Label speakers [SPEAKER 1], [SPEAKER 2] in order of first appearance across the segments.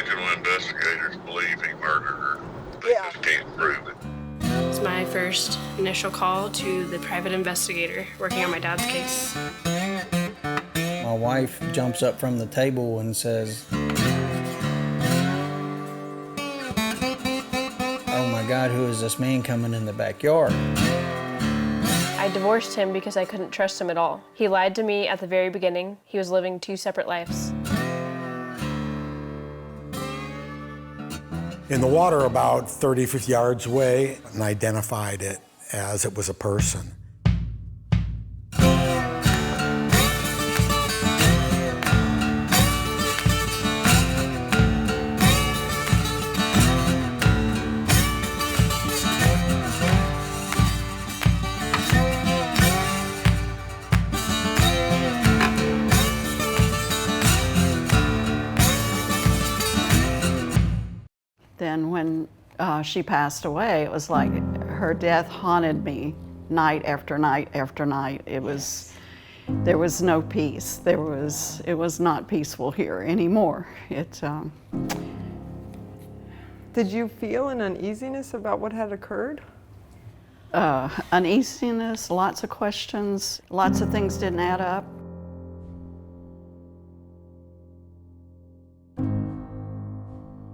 [SPEAKER 1] original investigators believe he murdered her. They just can't prove it.
[SPEAKER 2] It's my first initial call to the private investigator working on my dad's case.
[SPEAKER 3] My wife jumps up from the table and says, "Oh my God, who is this man coming in the backyard?"
[SPEAKER 2] I divorced him because I couldn't trust him at all. He lied to me at the very beginning. He was living 2 separate lives.
[SPEAKER 4] In the water about 30, 50 yards away, and identified it as it was a person.
[SPEAKER 5] Then when she passed away, it was like her death haunted me night after night after night. There was no peace. It was not peaceful here anymore.
[SPEAKER 6] Did you feel an uneasiness about what had occurred?
[SPEAKER 5] Uneasiness, lots of questions, lots of things didn't add up.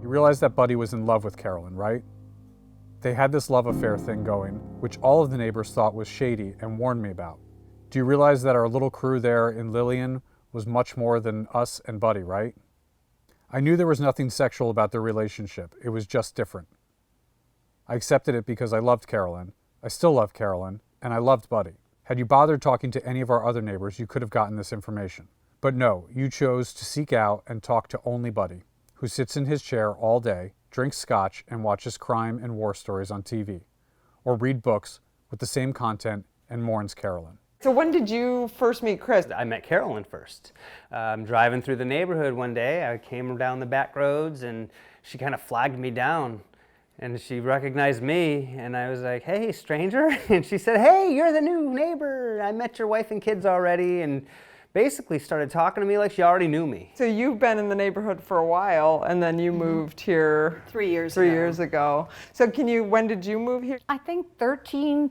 [SPEAKER 7] You realize that Buddy was in love with Carolyn, right? They had this love affair thing going, which all of the neighbors thought was shady and warned me about. Do you realize that our little crew there in Lillian was much more than us and Buddy, right? I knew there was nothing sexual about their relationship. It was just different. I accepted it because I loved Carolyn. I still love Carolyn, and I loved Buddy. Had you bothered talking to any of our other neighbors, you could have gotten this information. But no, you chose to seek out and talk to only Buddy, who sits in his chair all day, drinks scotch, and watches crime and war stories on TV, or read books with the same content and mourns Carolyn.
[SPEAKER 6] So when did you first meet Chris?
[SPEAKER 8] I met Carolyn first. Driving through the neighborhood one day, I came down the back roads and she kind of flagged me down and she recognized me and I was like, "Hey, stranger." And she said, "Hey, you're the new neighbor. I met your wife and kids already," and basically started talking to me like she already knew me.
[SPEAKER 6] So you've been in the neighborhood for a while and then you moved here
[SPEAKER 5] 3 years
[SPEAKER 6] three
[SPEAKER 5] ago.
[SPEAKER 6] years ago. So when did you move here?
[SPEAKER 9] I think 13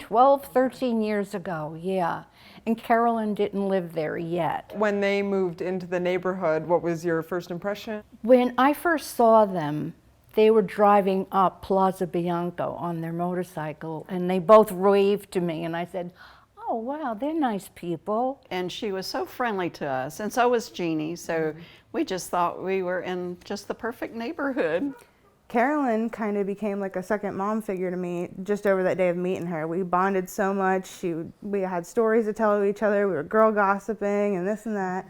[SPEAKER 9] years ago, yeah. And Carolyn didn't live there yet.
[SPEAKER 6] When they moved into the neighborhood, what was your first impression?
[SPEAKER 9] When I first saw them, they were driving up Plaza Bianco on their motorcycle, and they both waved to me, and I said, "Oh, wow, they're nice people."
[SPEAKER 5] And she was so friendly to us, and so was Jeannie, so we just thought we were in just the perfect neighborhood.
[SPEAKER 10] Carolyn kind of became like a second mom figure to me just over that day of meeting her. We bonded so much. We had stories to tell to each other. We were girl gossiping and this and that.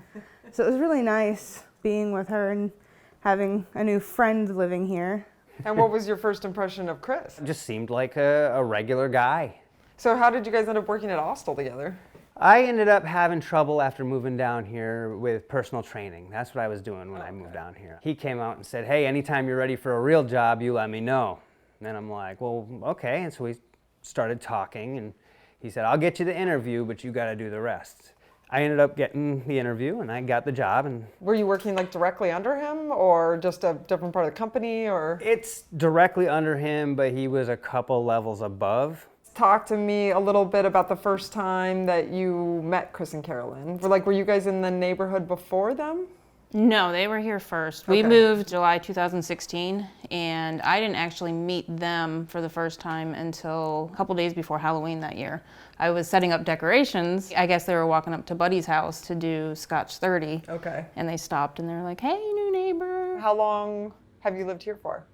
[SPEAKER 10] So it was really nice being with her and having a new friend living here.
[SPEAKER 6] And what was your first impression of Chris?
[SPEAKER 8] Just seemed like a regular guy.
[SPEAKER 6] So how did you guys end up working at Hostel together?
[SPEAKER 8] I ended up having trouble after moving down here with personal training. That's what I was doing when I moved down here. He came out and said, "Hey, anytime you're ready for a real job, you let me know." And I'm like, "Well, okay." And so we started talking and he said, "I'll get you the interview, but you got to do the rest." I ended up getting the interview and I got the job. And
[SPEAKER 6] were you working like directly under him or just a different part of the company or?
[SPEAKER 8] It's directly under him, but he was a couple levels above.
[SPEAKER 6] Talk to me a little bit about the first time that you met Chris and Carolyn. Were you guys in the neighborhood before them?
[SPEAKER 11] No, they were here first. We moved July 2016, and I didn't actually meet them for the first time until a couple days before Halloween that year. I was setting up decorations. I guess they were walking up to Buddy's house to do Scotch 30.
[SPEAKER 6] Okay.
[SPEAKER 11] And they stopped and they were like, "Hey, new neighbor."
[SPEAKER 6] How long have you lived here for?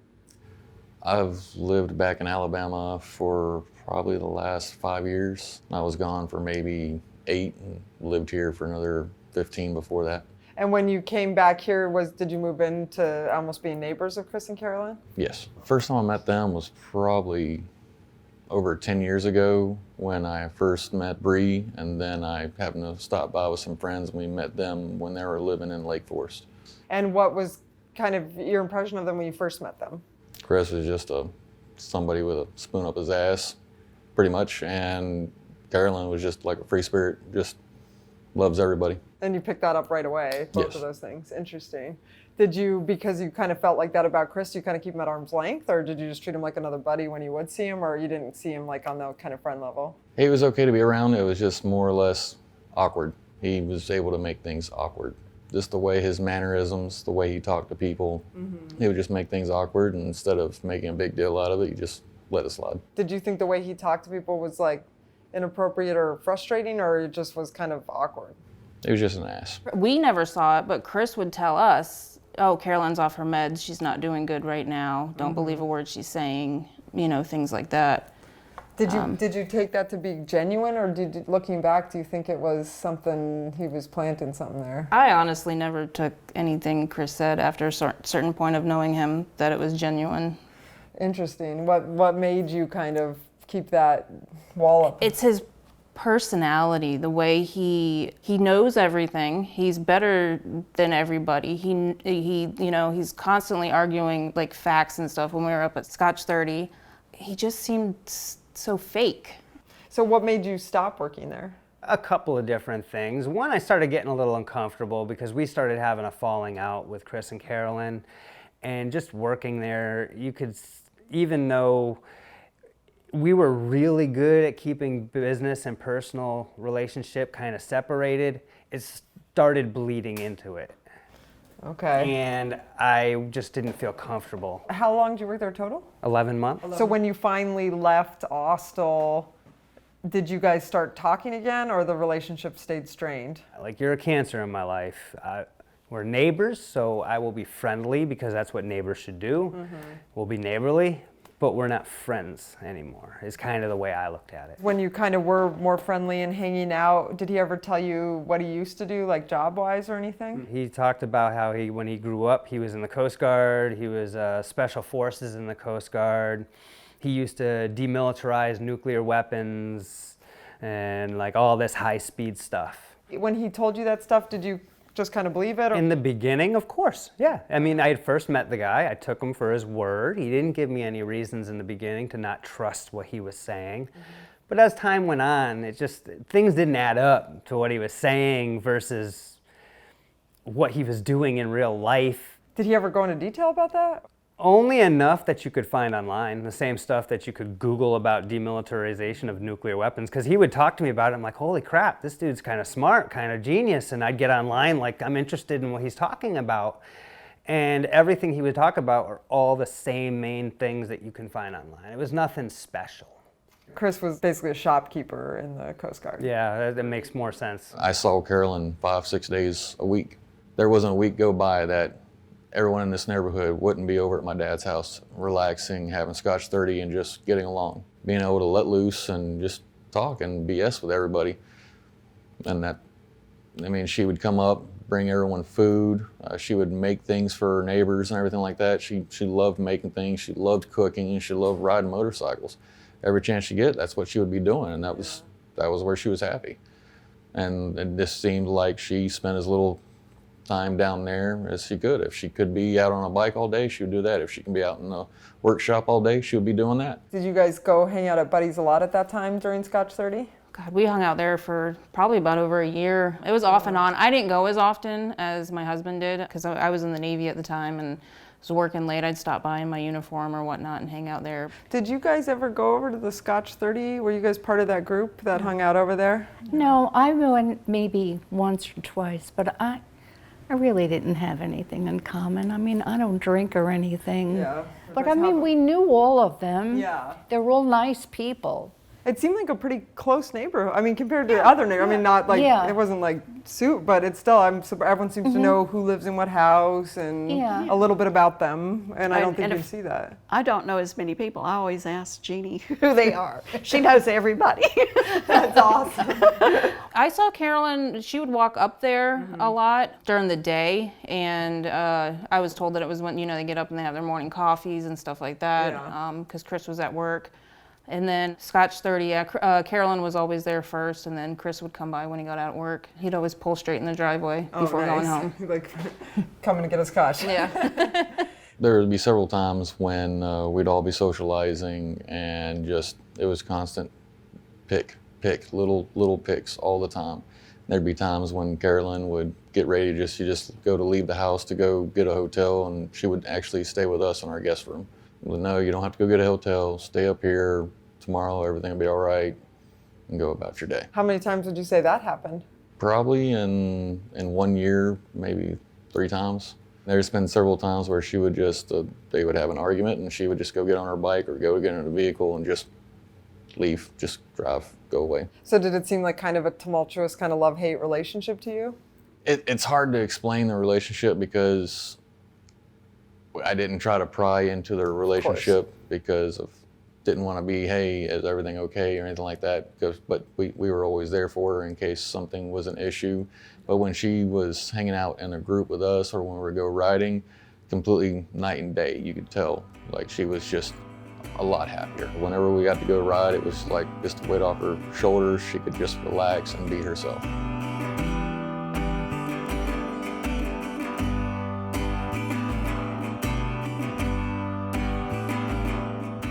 [SPEAKER 12] I've lived back in Alabama for probably the last 5 years. I was gone for maybe 8 and lived here for another 15 before that.
[SPEAKER 6] And when you came back here, did you move into almost being neighbors of Chris and Carolyn?
[SPEAKER 12] Yes. First time I met them was probably over 10 years ago when I first met Bree, and then I happened to stop by with some friends and we met them when they were living in Lake Forest.
[SPEAKER 6] And what was kind of your impression of them when you first met them?
[SPEAKER 12] Chris was just somebody with a spoon up his ass, pretty much, and Carolyn was just like a free spirit, just loves everybody.
[SPEAKER 6] And you picked that up right away, both
[SPEAKER 12] Yes.
[SPEAKER 6] of those things. Interesting. Did you, because you kind of felt like that about Chris, you kind of keep him at arm's length, or did you just treat him like another buddy when you would see him, or you didn't see him like on the kind of friend level?
[SPEAKER 12] He was okay to be around. It was just more or less awkward. He was able to make things awkward. Just the way his mannerisms, the way he talked to people, he would just make things awkward, and instead of making a big deal out of it, he just let it slide.
[SPEAKER 6] Did you think the way he talked to people was like inappropriate or frustrating, or it just was kind of awkward?
[SPEAKER 12] He was just an ass.
[SPEAKER 11] We never saw it, but Chris would tell us, oh, Carolyn's off her meds, she's not doing good right now, don't believe a word she's saying, you know, things like that.
[SPEAKER 6] Did you take that to be genuine, or looking back, do you think it was something, he was planting something there?
[SPEAKER 11] I honestly never took anything Chris said after a certain point of knowing him that it was genuine.
[SPEAKER 6] Interesting. What made you kind of keep that wall up?
[SPEAKER 11] It's his personality, the way he knows everything. He's better than everybody. He you know, he's constantly arguing like facts and stuff. When we were up at Scotch 30, he just seemed so fake.
[SPEAKER 6] So what made you stop working there?
[SPEAKER 8] A couple of different things. One, I started getting a little uncomfortable because we started having a falling out with Chris and Carolyn, and just working there, you could, even though we were really good at keeping business and personal relationship kind of separated, it started bleeding into it.
[SPEAKER 6] Okay.
[SPEAKER 8] And I just didn't feel comfortable.
[SPEAKER 6] How long did you work there total?
[SPEAKER 8] 11 months.
[SPEAKER 6] So when you finally left Austell, did you guys start talking again, or the relationship stayed strained?
[SPEAKER 8] Like, you're a cancer in my life. We're neighbors, so I will be friendly because that's what neighbors should do. We'll be neighborly, but we're not friends anymore, is kind of the way I looked at it.
[SPEAKER 6] When you kind of were more friendly and hanging out, did he ever tell you what he used to do, like job-wise or anything?
[SPEAKER 8] He talked about how when he grew up, he was in the Coast Guard, he was Special Forces in the Coast Guard. He used to demilitarize nuclear weapons and like all this high-speed stuff.
[SPEAKER 6] When he told you that stuff, did you just kind of believe it? Or?
[SPEAKER 8] In the beginning, of course, yeah. I mean, I had first met the guy, I took him for his word. He didn't give me any reasons in the beginning to not trust what he was saying. But as time went on, it just, things didn't add up to what he was saying versus what he was doing in real life.
[SPEAKER 6] Did he ever go into detail about that?
[SPEAKER 8] Only enough that you could find online, the same stuff that you could Google about demilitarization of nuclear weapons, because he would talk to me about it. I'm like, holy crap, this dude's kind of smart, kind of genius, and I'd get online like, I'm interested in what he's talking about. And everything he would talk about are all the same main things that you can find online. It was nothing special.
[SPEAKER 6] Chris was basically a shopkeeper in the Coast Guard.
[SPEAKER 8] Yeah, that makes more sense.
[SPEAKER 12] I saw Carolyn 5-6 days a week. There wasn't a week go by that everyone in this neighborhood wouldn't be over at my dad's house, relaxing, having Scotch 30 and just getting along. Being able to let loose and just talk and BS with everybody. And that, I mean, she would come up, bring everyone food. She would make things for her neighbors and everything like that. She loved making things. She loved cooking, and she loved riding motorcycles. Every chance she get, that's what she would be doing, and that was where she was happy. And it just seemed like she spent as little time down there as she could. If she could be out on a bike all day, she would do that. If she can be out in the workshop all day, she would be doing that.
[SPEAKER 6] Did you guys go hang out at Buddy's a lot at that time during Scotch 30?
[SPEAKER 11] God, we hung out there for probably about over a year. It was off and on. I didn't go as often as my husband did because I was in the Navy at the time and was working late. I'd stop by in my uniform or whatnot and hang out there.
[SPEAKER 6] Did you guys ever go over to the Scotch 30? Were you guys part of that group that hung out over there?
[SPEAKER 9] No, I went maybe once or twice, but I really didn't have anything in common. I mean, I don't drink or anything.
[SPEAKER 6] Yeah.
[SPEAKER 9] But I mean, we knew all of them.
[SPEAKER 6] Yeah.
[SPEAKER 9] They're all nice people.
[SPEAKER 6] It seemed like a pretty close neighborhood. I mean, compared to other neighborhoods. I mean, not like, it wasn't like soup, but it's still, everyone seems to know who lives in what house and a little bit about them. And I don't think you see that.
[SPEAKER 5] I don't know as many people. I always ask Jeannie who they are. She knows everybody.
[SPEAKER 6] That's awesome.
[SPEAKER 11] I saw Carolyn, she would walk up there a lot during the day, and I was told that it was when, they get up and they have their morning coffees and stuff like that, because Chris was at work. And then Scotch 30, Carolyn was always there first, and then Chris would come by when he got out of work. He'd always pull straight in the driveway before going home.
[SPEAKER 6] Like, coming to get us scotch.
[SPEAKER 11] Yeah.
[SPEAKER 12] There would be several times when we'd all be socializing, and just, it was constant pick, little picks all the time. There'd be times when Carolyn would get ready to just go to leave the house to go get a hotel, and she would actually stay with us in our guest room. Well, no, you don't have to go get a hotel. Stay up here. Tomorrow everything will be all right, and go about your day.
[SPEAKER 6] How many times would you say that happened?
[SPEAKER 12] Probably in 1 year, maybe 3 times. There's been several times where she would just, they would have an argument, and she would just go get on her bike or go get in a vehicle and just leave, just drive, go away.
[SPEAKER 6] So did it seem like kind of a tumultuous kind of love-hate relationship to you?
[SPEAKER 12] It's hard to explain the relationship because I didn't try to pry into their relationship because of didn't want to be, hey, is everything okay or anything like that. But we were always there for her in case something was an issue. But when she was hanging out in a group with us or when we would go riding, completely night and day, you could tell. Like she was just a lot happier. Whenever we got to go ride, it was like just a weight off her shoulders. She could just relax and be herself.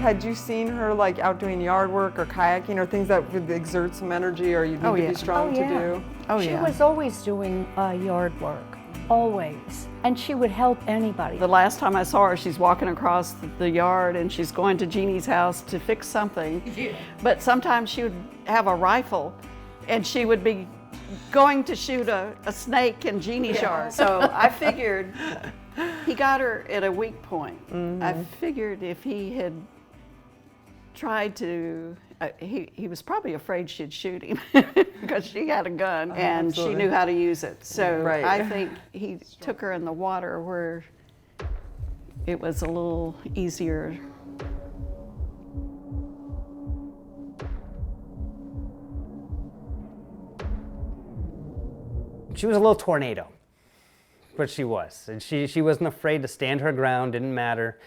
[SPEAKER 6] Had you seen her like out doing yard work or kayaking or things that would exert some energy or you'd need to be strong to do?
[SPEAKER 9] She was always doing yard work, always. And she would help anybody.
[SPEAKER 5] The last time I saw her, she's walking across the yard and she's going to Jeannie's house to fix something. Yeah. But sometimes she would have a rifle and she would be going to shoot a snake in Jeannie's yard. So I figured he got her at a weak point. Mm-hmm. I figured if he had tried to, he was probably afraid she'd shoot him because she had a gun and she knew how to use it. So I think he took her in the water where it was a little easier.
[SPEAKER 8] She was a little tornado, but she was. And she wasn't afraid to stand her ground, didn't matter.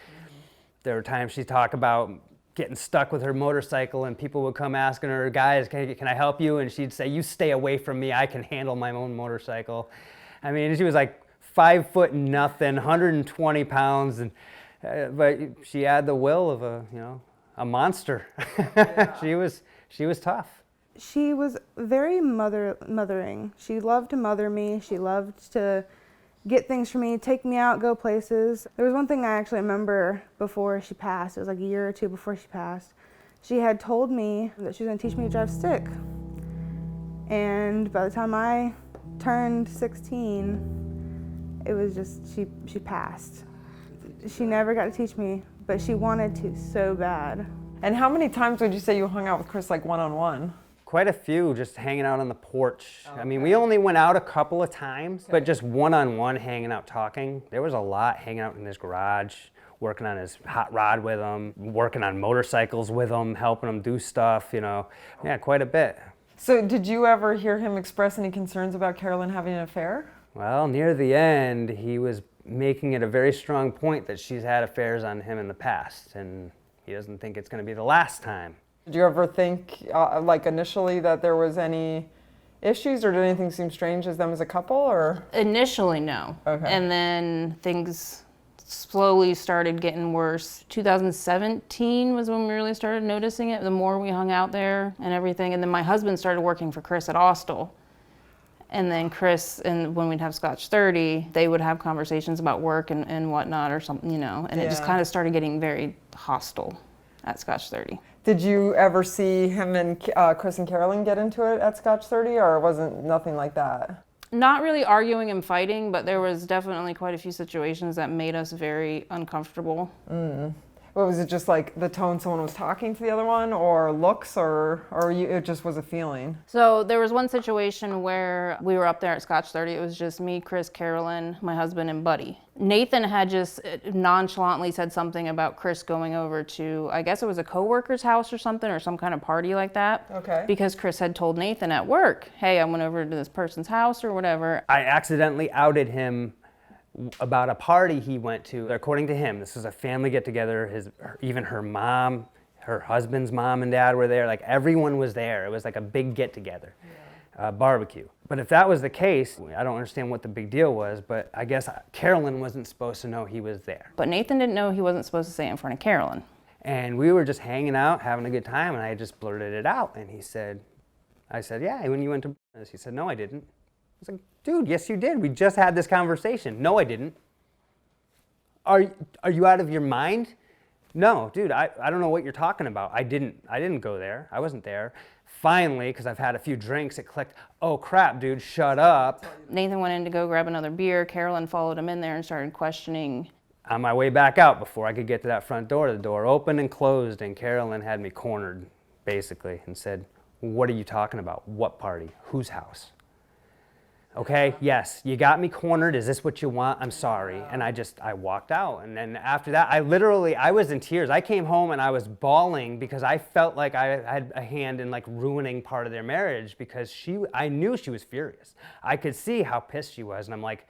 [SPEAKER 8] There were times she'd talk about getting stuck with her motorcycle and people would come asking her, guys, can I help you? And she'd say, you stay away from me, I can handle my own motorcycle. I mean, she was like 5 foot nothing, 120 pounds, and but she had the will of a monster. Yeah. She was tough.
[SPEAKER 10] She was very mothering. She loved to mother me. She loved to get things for me, take me out, go places. There was one thing I actually remember before she passed. It was like a year or two before she passed. She had told me that she was going to teach me to drive stick. And by the time I turned 16, it was just, she passed. She never got to teach me, but she wanted to so bad.
[SPEAKER 6] And how many times would you say you hung out with Chris, like one-on-one?
[SPEAKER 8] Quite a few, just hanging out on the porch. Oh, okay. I mean, we only went out a couple of times, but just one-on-one hanging out talking. There was a lot hanging out in his garage, working on his hot rod with him, working on motorcycles with him, helping him do stuff, Yeah, quite a bit.
[SPEAKER 6] So did you ever hear him express any concerns about Carolyn having an affair?
[SPEAKER 8] Well, near the end, he was making it a very strong point that she's had affairs on him in the past, and he doesn't think it's going to be the last time.
[SPEAKER 6] Did you ever think, like initially, that there was any issues, or did anything seem strange as them as a couple, or?
[SPEAKER 11] Initially, no. Okay. And then things slowly started getting worse. 2017 was when we really started noticing it, the more we hung out there and everything. And then my husband started working for Chris at Austell. And then Chris, and when we'd have Scotch 30, they would have conversations about work and whatnot or something, and it just kind of started getting very hostile at Scotch 30.
[SPEAKER 6] Did you ever see him and Chris and Carolyn get into it at Scotch 30, or wasn't nothing like that?
[SPEAKER 11] Not really arguing and fighting, but there was definitely quite a few situations that made us very uncomfortable.
[SPEAKER 6] Mm. What was it, just like the tone someone was talking to the other one, or looks, or it just was a feeling?
[SPEAKER 11] So there was one situation where we were up there at Scotch 30. It was just me, Chris, Carolyn, my husband, and Buddy. Nathan had just nonchalantly said something about Chris going over to, I guess it was a coworker's house or something, or some kind of party like that. Okay. Because Chris had told Nathan at work, hey, I went over to this person's house or whatever.
[SPEAKER 8] I accidentally outed him about a party he went to. According to him, this was a family get-together. Even her mom, her husband's mom and dad were there. Like, everyone was there. It was like a big get-together, barbecue. But if that was the case, I don't understand what the big deal was, but I guess Carolyn wasn't supposed to know he was there.
[SPEAKER 11] But Nathan didn't know he wasn't supposed to say it in front of Carolyn.
[SPEAKER 8] And we were just hanging out, having a good time, and I just blurted it out. And he said, I said, yeah, when you went to He said, no, I didn't. I was like, dude, yes, you did. We just had this conversation. No, I didn't. Are you out of your mind? No, dude, I don't know what you're talking about. I didn't go there. I wasn't there. Finally, because I've had a few drinks, it clicked. Oh crap, dude, shut up.
[SPEAKER 11] Nathan went in to go grab another beer. Carolyn followed him in there and started questioning.
[SPEAKER 8] On my way back out, before I could get to that front door, the door opened and closed, and Carolyn had me cornered, basically, and said, what are you talking about? What party? Whose house? Okay, yes, you got me cornered. Is this what you want? I'm sorry. And I walked out. And then after that, I was in tears. I came home and I was bawling because I felt like I had a hand in like ruining part of their marriage, because I knew she was furious. I could see how pissed she was. And I'm like,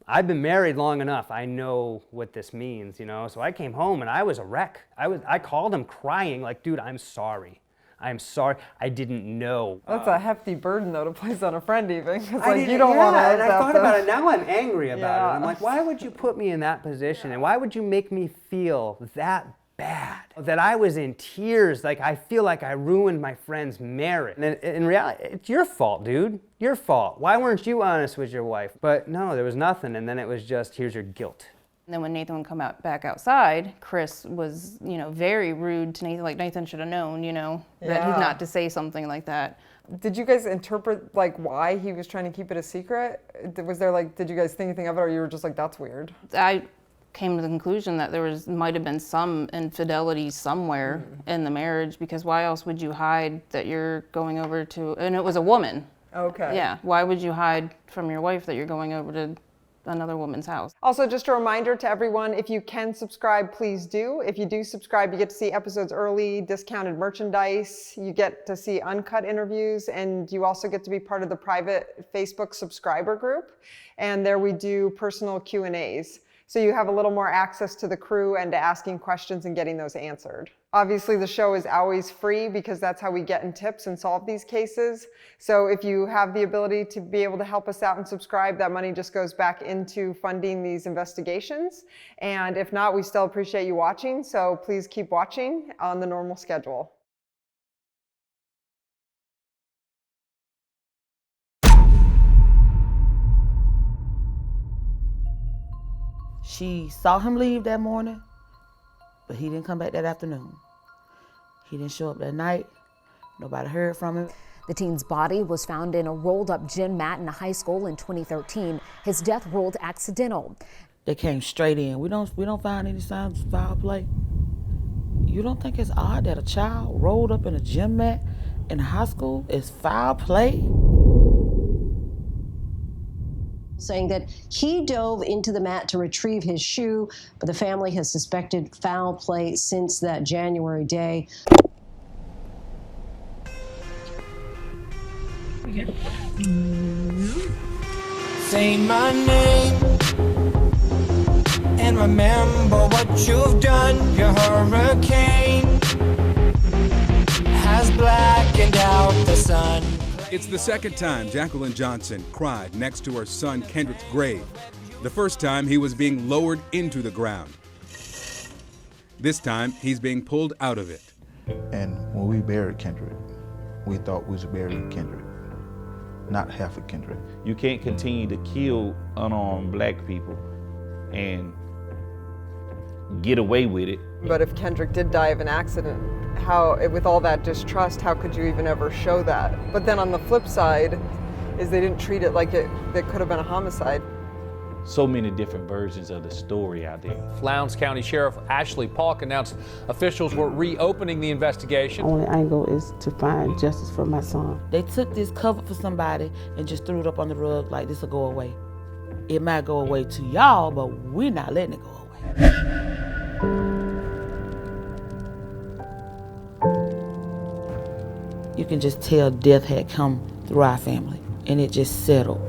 [SPEAKER 8] I've been married long enough. I know what this means, you know? So I came home and I was a wreck. I called him crying like, dude, I'm sorry. I'm sorry, I didn't know.
[SPEAKER 6] That's a hefty burden, though, to place on a friend, even. Because like, you don't want to.
[SPEAKER 8] And I thought about it. Now I'm angry about it. I'm like, why would you put me in that position? And why would you make me feel that bad? That I was in tears. Like, I feel like I ruined my friend's marriage. And in reality, it's your fault, dude. Your fault. Why weren't you honest with your wife? But no, there was nothing. And then it was just, here's your guilt.
[SPEAKER 11] And then when Nathan would come back outside, Chris was, very rude to Nathan. Like, Nathan should have known, that he's not to say something like that.
[SPEAKER 6] Did you guys interpret, like, why he was trying to keep it a secret? Was there, like, did you guys think anything of it, or you were just like, that's weird?
[SPEAKER 11] I came to the conclusion that there might have been some infidelity somewhere in the marriage, because why else would you hide that you're going over to, and it was a woman.
[SPEAKER 6] Okay.
[SPEAKER 11] Yeah, why would you hide from your wife that you're going over to another woman's house?
[SPEAKER 6] Also, just a reminder to everyone, if you can subscribe, please do. If you do subscribe, you get to see episodes early, discounted merchandise, you get to see uncut interviews, and you also get to be part of the private Facebook subscriber group. And there we do personal Q&As. So you have a little more access to the crew and to asking questions and getting those answered. Obviously, the show is always free because that's how we get in tips and solve these cases. So if you have the ability to be able to help us out and subscribe, that money just goes back into funding these investigations. And if not, we still appreciate you watching. So please keep watching on the normal schedule.
[SPEAKER 13] She saw him leave that morning, but he didn't come back that afternoon. He didn't show up that night. Nobody heard from him.
[SPEAKER 14] The teen's body was found in a rolled-up gym mat in a high school in 2013. His death ruled accidental.
[SPEAKER 13] They came straight in. We don't find any signs of foul play. You don't think it's odd that a child rolled up in a gym mat in a high school is foul play?
[SPEAKER 15] Saying that he dove into the mat to retrieve his shoe, but the family has suspected foul play since that January day.
[SPEAKER 16] Say my name and remember what you've done. Your hurricane has blackened out the sun.
[SPEAKER 17] It's the second time Jacqueline Johnson cried next to her son Kendrick's grave. The first time he was being lowered into the ground. This time he's being pulled out of it.
[SPEAKER 18] And when we buried Kendrick, we thought we was burying Kendrick, not half of Kendrick.
[SPEAKER 19] You can't continue to kill unarmed black people and get away with it.
[SPEAKER 6] But if Kendrick did die of an accident, with all that distrust, how could you even ever show that? But then on the flip side is they didn't treat it like it could have been a homicide.
[SPEAKER 19] So many different versions of the story out there.
[SPEAKER 20] Lowndes County Sheriff Ashley Polk announced officials were reopening the investigation.
[SPEAKER 13] Only angle is to find justice for my son. They took this cover for somebody and just threw it up on the rug like this will go away. It might go away to y'all, but we're not letting it go away. You can just tell death had come through our family, and it just settled.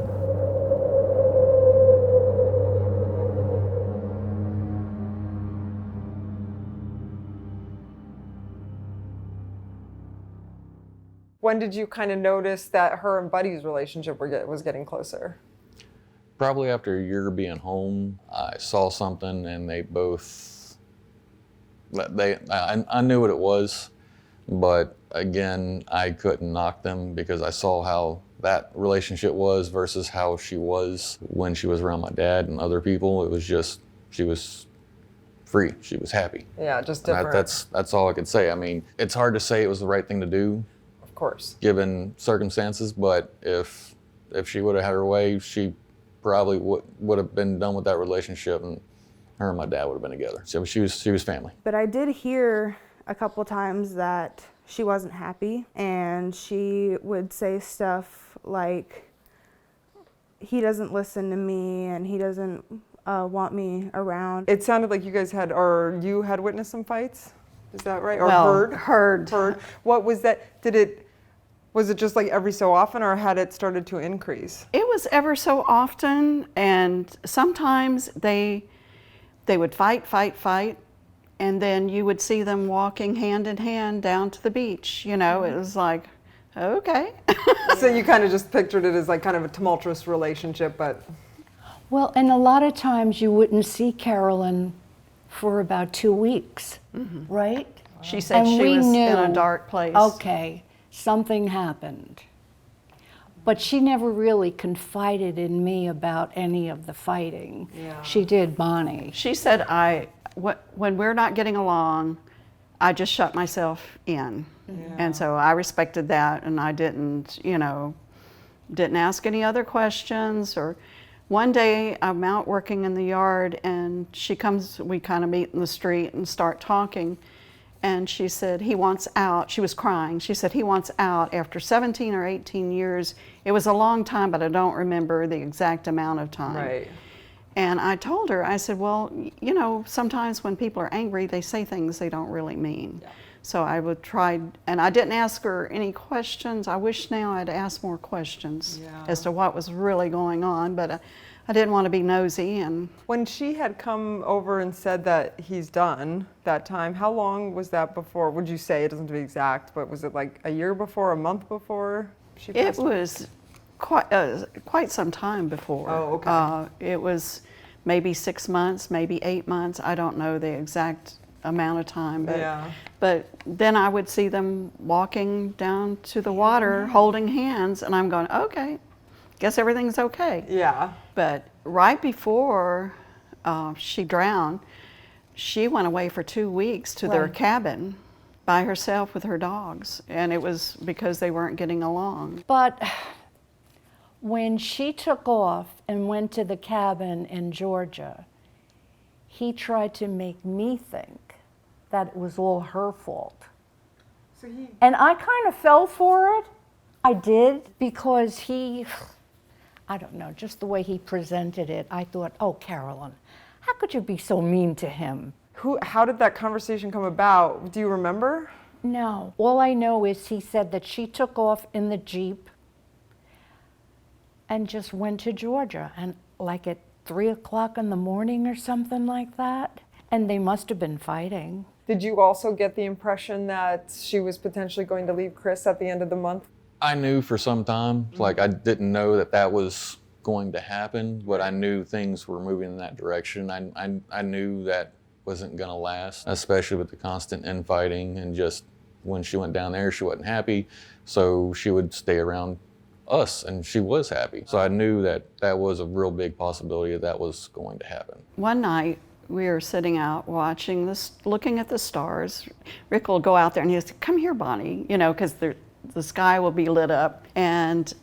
[SPEAKER 6] When did you kind of notice that her and Buddy's relationship was getting closer?
[SPEAKER 12] Probably after a year being home, I saw something and they both, I knew what it was. But again, I couldn't knock them because I saw how that relationship was versus how she was when she was around my dad and other people. It was just, she was free. She was happy.
[SPEAKER 6] Yeah, just different.
[SPEAKER 12] That's all I could say. I mean, it's hard to say it was the right thing to do.
[SPEAKER 6] Of course.
[SPEAKER 12] Given circumstances, but if she would have had her way, she probably would have been done with that relationship, and her and my dad would have been together. So she was family.
[SPEAKER 10] But I did hear a couple times that she wasn't happy, and she would say stuff like, he doesn't listen to me and he doesn't want me around.
[SPEAKER 6] It sounded like you guys had, or you had witnessed some fights. Is that right? Or
[SPEAKER 5] well,
[SPEAKER 6] heard. What was that? Was it just like every so often, or had it started to increase?
[SPEAKER 5] It was ever so often, and sometimes they would fight, and then you would see them walking hand in hand down to the beach. You know, it was like, okay.
[SPEAKER 6] So you kind of just pictured it as like kind of a tumultuous relationship, but.
[SPEAKER 9] Well, and a lot of times you wouldn't see Carolyn for about 2 weeks, right?
[SPEAKER 5] She said she was in a dark place.
[SPEAKER 9] Okay, something happened. But she never really confided in me about any of the fighting.
[SPEAKER 5] Yeah.
[SPEAKER 9] She did Bonnie.
[SPEAKER 5] She said, when we're not getting along, I just shut myself in. Yeah. And so I respected that, and I didn't ask any other questions. Or one day I'm out working in the yard, and she comes, we kind of meet in the street and start talking. And she said, he wants out. She was crying. She said, he wants out after 17 or 18 years. It was a long time, but I don't remember the exact amount of time.
[SPEAKER 6] Right.
[SPEAKER 5] And I told her, I said, well, sometimes when people are angry, they say things they don't really mean. Yeah. So I would try, and I didn't ask her any questions. I wish now I'd asked more questions as to what was really going on, but I didn't want to be nosy. And
[SPEAKER 6] when she had come over and said that he's done that time, how long was that before? Would you say, it doesn't have to be exact, but was it like a year before, a month before she passed?
[SPEAKER 5] It was quite some time before.
[SPEAKER 6] Oh, okay.
[SPEAKER 5] It was maybe 6 months, maybe 8 months. I don't know the exact amount of time, but then I would see them walking down to the water, holding hands, and I'm going, okay, guess everything's okay.
[SPEAKER 6] Yeah.
[SPEAKER 5] But right before she drowned, she went away for 2 weeks to their cabin by herself with her dogs, and it was because they weren't getting along.
[SPEAKER 9] But when she took off and went to the cabin in Georgia, he tried to make me think that it was all her fault. And I kind of fell for it. I did, because I don't know, just the way he presented it, I thought, oh, Carolyn, how could you be so mean to him?
[SPEAKER 6] How did that conversation come about? Do you remember?
[SPEAKER 9] No. All I know is he said that she took off in the Jeep and just went to Georgia, and like at 3 o'clock in the morning or something like that. And they must have been fighting.
[SPEAKER 6] Did you also get the impression that she was potentially going to leave Chris at the end of the month?
[SPEAKER 12] I knew for some time, like I didn't know that was going to happen, but I knew things were moving in that direction. I knew that wasn't gonna last, especially with the constant infighting, and just when she went down there, she wasn't happy, so she would stay around us, and she was happy. So I knew that was a real big possibility that was going to happen.
[SPEAKER 5] One night, we were sitting out watching this, looking at the stars. Rick will go out there and he'll say, come here, Bonnie, because the sky will be lit up. And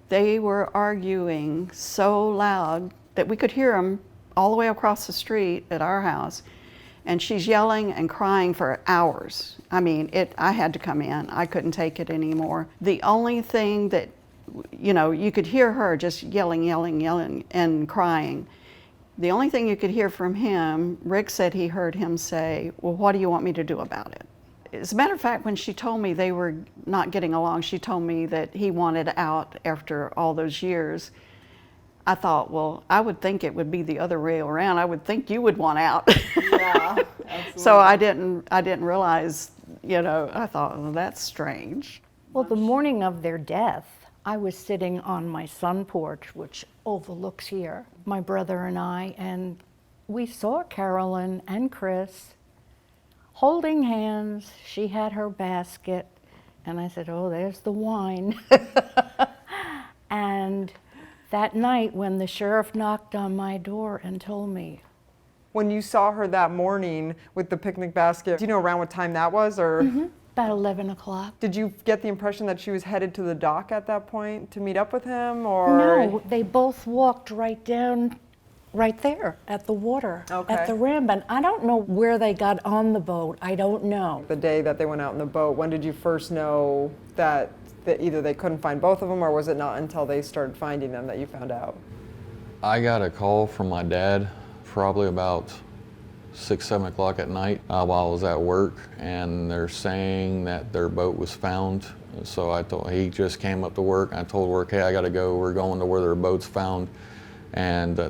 [SPEAKER 5] they were arguing so loud that we could hear them all the way across the street at our house. And she's yelling and crying for hours. I mean, I had to come in. I couldn't take it anymore. The only thing that, you could hear her just yelling and crying. The only thing you could hear from him, Rick said he heard him say, well, what do you want me to do about it? As a matter of fact, when she told me they were not getting along, she told me that he wanted out after all those years. I thought, well, I would think it would be the other way around. I would think you would want out.
[SPEAKER 6] Yeah, absolutely.
[SPEAKER 5] So I didn't realize, I thought, well, that's strange.
[SPEAKER 9] Well, the morning of their death, I was sitting on my sun porch, which overlooks here, my brother and I, and we saw Carolyn and Chris holding hands. She had her basket, and I said, oh, there's the wine. And that night when the sheriff knocked on my door and told me.
[SPEAKER 6] When you saw her that morning with the picnic basket, do you know around what time that was? Or
[SPEAKER 9] about 11 o'clock.
[SPEAKER 6] Did you get the impression that she was headed to the dock at that point to meet up with him? Or
[SPEAKER 9] No, they both walked right down, right there at the water, at the rim. And I don't know where they got on the boat. I don't know.
[SPEAKER 6] The day that they went out in the boat, when did you first know that either they couldn't find both of them, or was it not until they started finding them that you found out?
[SPEAKER 12] I got a call from my dad probably about 6, 7 o'clock at night while I was at work, and they're saying that their boat was found. So he just came up to work. I told work, hey, I gotta go. We're going to where their boat's found. And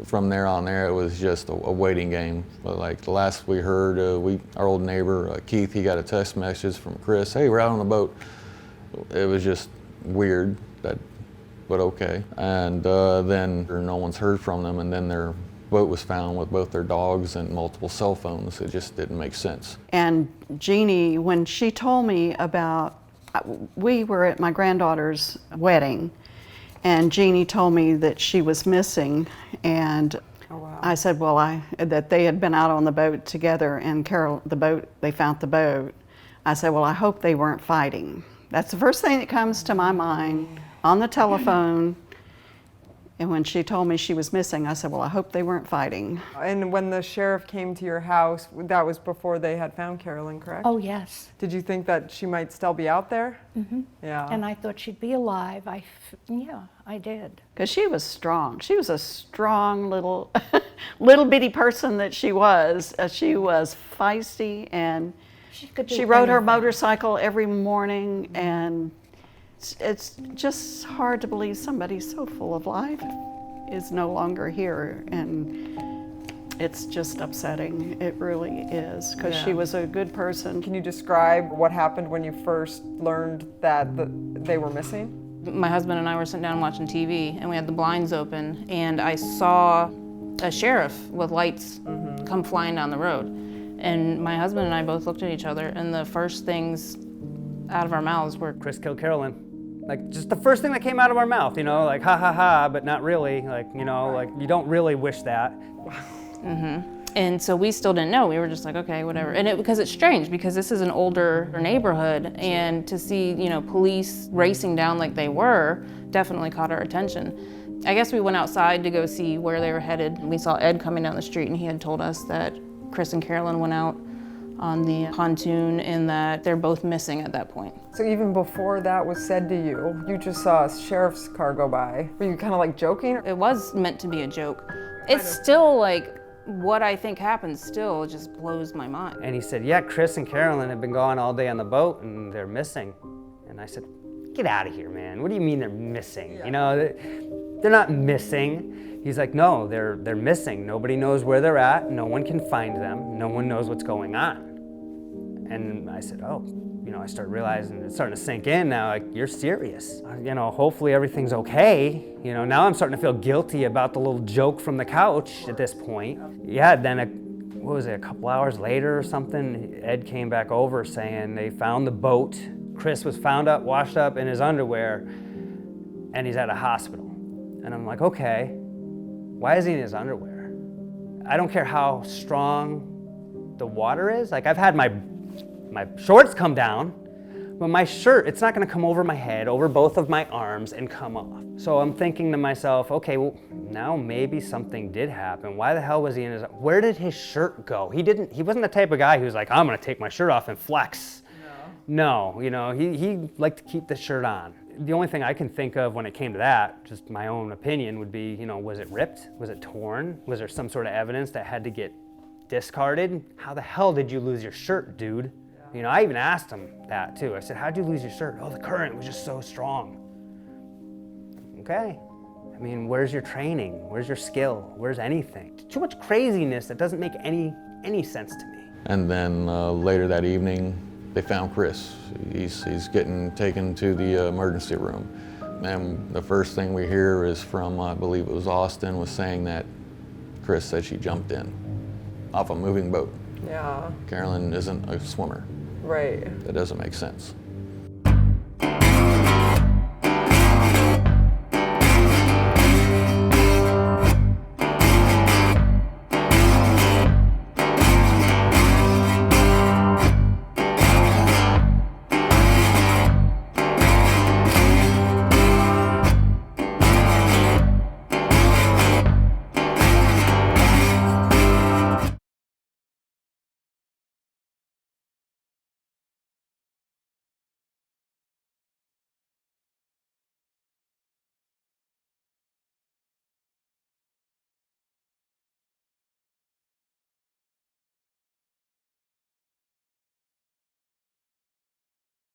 [SPEAKER 12] from there on there, it was just a waiting game. But like the last we heard, our old neighbor, Keith, he got a text message from Chris, hey, we're out on the boat. It was just weird, but okay. And then no one's heard from them, and then their boat was found with both their dogs and multiple cell phones. It just didn't make sense.
[SPEAKER 5] And Jeannie, when she told me about, we were at my granddaughter's wedding, and Jeannie told me that she was missing, and I said, well, that they had been out on the boat together, and they found the boat. I said, well, I hope they weren't fighting. That's the first thing that comes to my mind on the telephone. And when she told me she was missing, I said, well, I hope they weren't fighting.
[SPEAKER 6] And when the sheriff came to your house, that was before they had found Carolyn, correct?
[SPEAKER 9] Oh, yes.
[SPEAKER 6] Did you think that she might still be out there?
[SPEAKER 9] Mm-hmm.
[SPEAKER 6] Yeah.
[SPEAKER 9] And I thought she'd be alive. Yeah, I did.
[SPEAKER 5] Because she was strong. She was a strong little bitty person that she was. She was feisty, and she rode her motorcycle every morning, and it's just hard to believe somebody so full of life is no longer here, and it's just upsetting. It really is, because she was a good person.
[SPEAKER 6] Can you describe what happened when you first learned that they were missing?
[SPEAKER 11] My husband and I were sitting down watching TV, and we had the blinds open, and I saw a sheriff with lights come flying down the road. And my husband and I both looked at each other, and the first things out of our mouths were,
[SPEAKER 8] Chris killed Carolyn. Like, just the first thing that came out of our mouth, like, ha ha ha, but not really. Like, like, you don't really wish that.
[SPEAKER 11] And so we still didn't know. We were just like, okay, whatever. And because it's strange, because this is an older neighborhood, and to see, police racing down like they were definitely caught our attention. I guess we went outside to go see where they were headed. We saw Ed coming down the street, and he had told us that Chris and Carolyn went out on the pontoon, and that they're both missing at that point.
[SPEAKER 6] So even before that was said to you, you just saw a sheriff's car go by. Were you kind of like joking?
[SPEAKER 11] It was meant to be a joke. It's still like, what I think happened still just blows my mind.
[SPEAKER 8] And he said, yeah, Chris and Carolyn have been gone all day on the boat, and they're missing. And I said, get out of here, man. What do you mean they're missing? They're not missing. He's like, no, they're missing. Nobody knows where they're at. No one can find them. No one knows what's going on. And I said, oh, I started realizing, it's starting to sink in now, like, you're serious. Hopefully everything's okay. Now I'm starting to feel guilty about the little joke from the couch at this point. Yeah, then a couple hours later or something, Ed came back over saying they found the boat. Chris was found up, washed up in his underwear, and he's at a hospital. And I'm like, okay, why is he in his underwear? I don't care how strong the water is. Like, I've had my shorts come down, but my shirt, it's not gonna come over my head, over both of my arms, and come off. So I'm thinking to myself, okay, well, now maybe something did happen. Why the hell was he in his, where did his shirt go? He wasn't the type of guy who's like, I'm gonna take my shirt off and flex. No, he liked to keep the shirt on. The only thing I can think of when it came to that, just my own opinion, would be, was it ripped? Was it torn? Was there some sort of evidence that had to get discarded? How the hell did you lose your shirt, dude? I even asked him that too. I said, how'd you lose your shirt? Oh, the current was just so strong. Okay. Where's your training? Where's your skill? Where's anything? Too much craziness that doesn't make any sense to me.
[SPEAKER 12] And then later that evening, they found Chris. He's getting taken to the emergency room. And the first thing we hear is from, I believe it was Austin, was saying that Chris said she jumped in off a moving boat.
[SPEAKER 6] Yeah.
[SPEAKER 12] Carolyn isn't a swimmer.
[SPEAKER 6] Right.
[SPEAKER 12] That doesn't make sense.